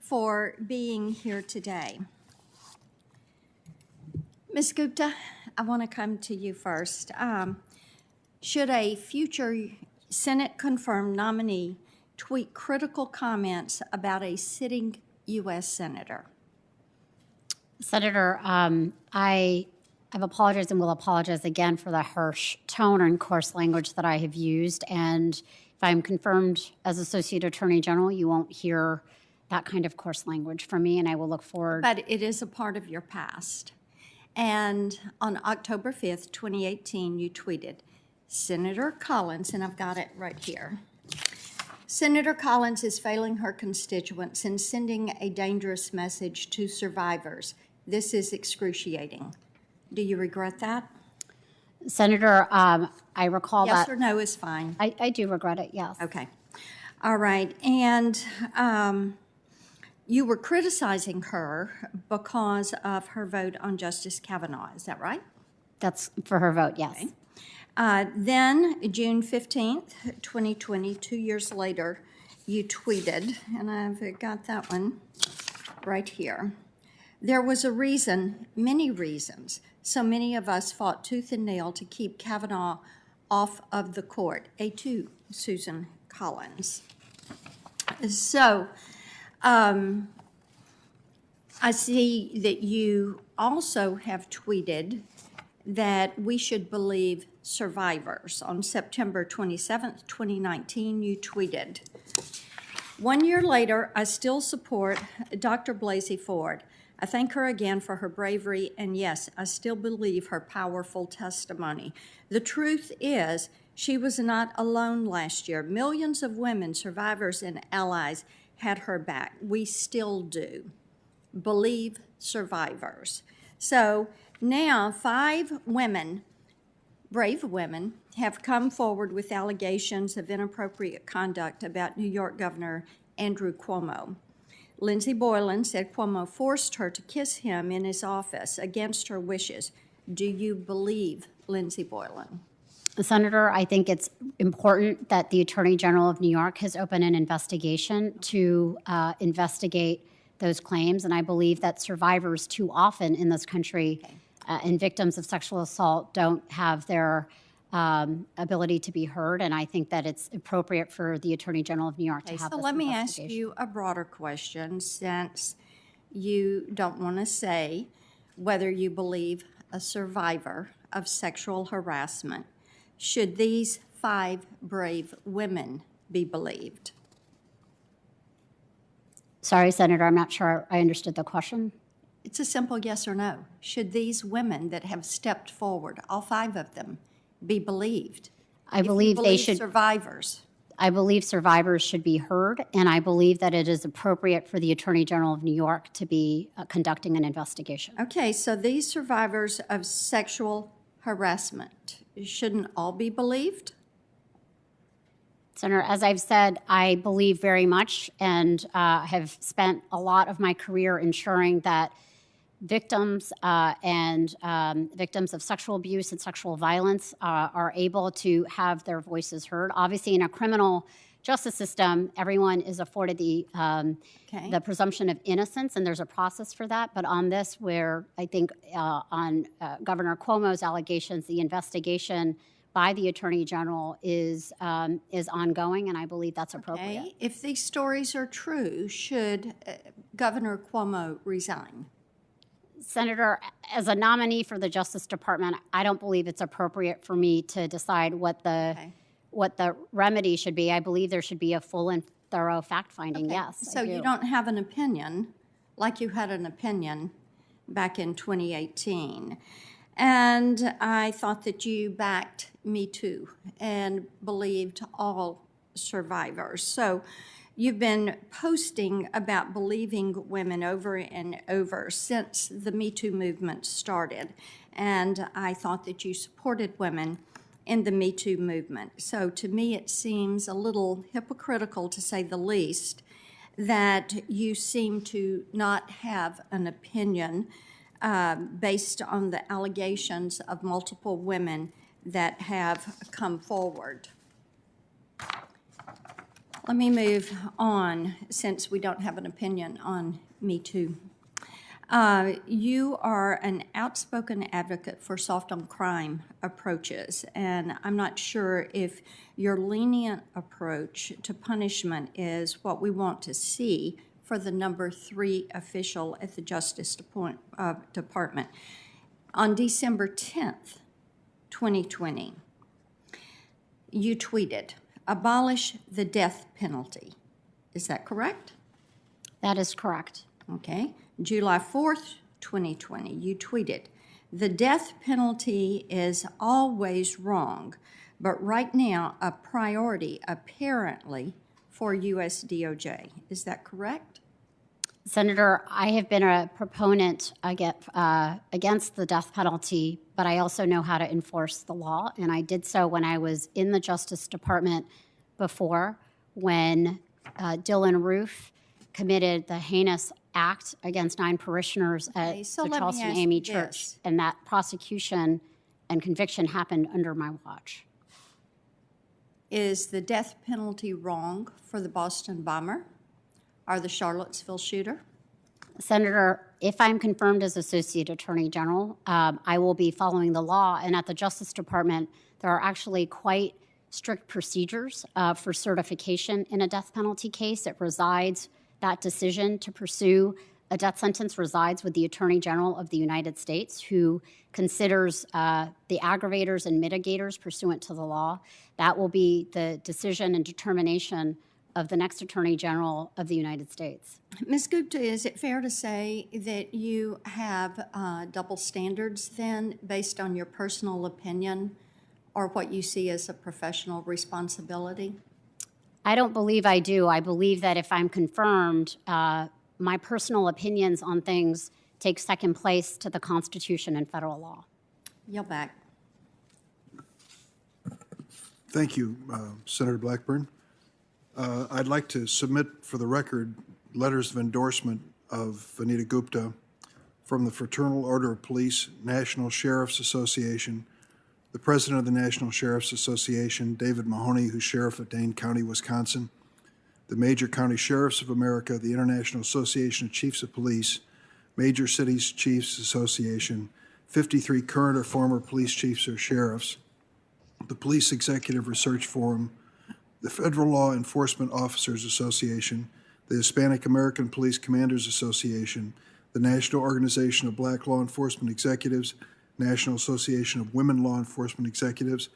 for being here today. Ms. Gupta, I want to come to you first. Should a future Senate-confirmed nominee tweet critical comments about a sitting U.S. Senator? Senator, I've apologized and will apologize again for the harsh tone and coarse language that I have used. And if I'm confirmed as Associate Attorney General, you won't hear that kind of coarse language from me, and I will look forward. But it is a part of your past. And on October 5th, 2018, you tweeted, Senator Collins, and I've got it right here, Senator Collins is failing her constituents and sending a dangerous message to survivors. This is excruciating. Do you regret that? Senator, I recall yes that. Yes or no is fine. I do regret it, yes. Okay. All right. And you were criticizing her because of her vote on Justice Kavanaugh. Is that right? That's for her vote, yes. Okay. Then, June 15th, 2020, 2 years later, you tweeted, and I've got that one right here. There was a reason, many reasons, so many of us fought tooth and nail to keep Kavanaugh off of the court. A2, Susan Collins. So, I see that you also have tweeted that we should believe survivors. On September 27th, 2019, you tweeted, 1 year later, I still support Dr. Blasey Ford. I thank her again for her bravery, and yes, I still believe her powerful testimony. The truth is, she was not alone last year. Millions of women, survivors, and allies had her back. We still do. Believe survivors. So now 5 women, brave women, have come forward with allegations of inappropriate conduct about New York Governor Andrew Cuomo. Lindsey Boylan said Cuomo forced her to kiss him in his office against her wishes. Do you believe Lindsey Boylan? Senator, I think it's important that the Attorney General of New York has opened an investigation to investigate those claims, and I believe that survivors too often in this country and victims of sexual assault don't have their ability to be heard, and I think that it's appropriate for the Attorney General of New York to have so this let me ask investigation. you a broader question, since you don't want to say whether you believe a survivor of sexual harassment. Should these 5 brave women be believed? Sorry, Senator, I'm not sure I understood the question. It's a simple yes or no. Should these women that have stepped forward, all 5 of them, be believed? I believe they should. Survivors. I believe survivors should be heard, and I believe that it is appropriate for the Attorney General of New York to be conducting an investigation. Okay, so these survivors of sexual harassment shouldn't all be believed? Senator, as I've said, I believe very much and have spent a lot of my career ensuring that victims victims of sexual abuse and sexual violence are able to have their voices heard. Obviously, in a criminal justice system, everyone is afforded the presumption of innocence, and there's a process for that. But on this, where I think on Governor Cuomo's allegations, the investigation by the Attorney General is ongoing, and I believe that's appropriate. Okay. If these stories are true, should Governor Cuomo resign? Senator, as a nominee for the Justice Department, I don't believe it's appropriate for me to decide what the remedy should be. I believe there should be a full and thorough fact-finding, yes. So you don't have an opinion like you had an opinion back in 2018. And I thought that you backed Me Too and believed all survivors. So you've been posting about believing women over and over since the Me Too movement started. And I thought that you supported women in the Me Too movement. So to me, it seems a little hypocritical, to say the least, that you seem to not have an opinion based on the allegations of multiple women that have come forward. Let me move on, since we don't have an opinion on Me Too. You are an outspoken advocate for soft-on-crime approaches, and I'm not sure if your lenient approach to punishment is what we want to see for the number 3 official at the Justice Department. On December 10th, 2020, you tweeted, "Abolish the death penalty." Is that correct? That is correct. Okay. July 4th, 2020, you tweeted, "The death penalty is always wrong, but right now a priority apparently for U.S. DOJ." Is that correct? Senator, I have been a proponent against the death penalty, but I also know how to enforce the law, and I did so when I was in the Justice Department before, when Dylan Roof committed the heinous act against 9 parishioners at the Charleston AME Church, and that prosecution and conviction happened under my watch. Is the death penalty wrong for the Boston bomber or the Charlottesville shooter? Senator, if I'm confirmed as Associate Attorney General, I will be following the law. And at the Justice Department, there are actually quite strict procedures for certification in a death penalty case. That decision to pursue a death sentence resides with the Attorney General of the United States, who considers the aggravators and mitigators pursuant to the law. That will be the decision and determination of the next Attorney General of the United States. Ms. Gupta, is it fair to say that you have double standards then, based on your personal opinion or what you see as a professional responsibility? I don't believe I do. I believe that if I'm confirmed, my personal opinions on things take second place to the Constitution and federal law. Yield back. Thank you, Senator Blackburn. I'd like to submit for the record letters of endorsement of Vanita Gupta from the Fraternal Order of Police, National Sheriff's Association, the President of the National Sheriff's Association, David Mahoney, who's Sheriff of Dane County, Wisconsin, the Major County Sheriffs of America, the International Association of Chiefs of Police, Major Cities Chiefs Association, 53 current or former police chiefs or sheriffs, the Police Executive Research Forum, the Federal Law Enforcement Officers Association, the Hispanic American Police Commanders Association, the National Organization of Black Law Enforcement Executives, National Association of Women Law Enforcement Executives,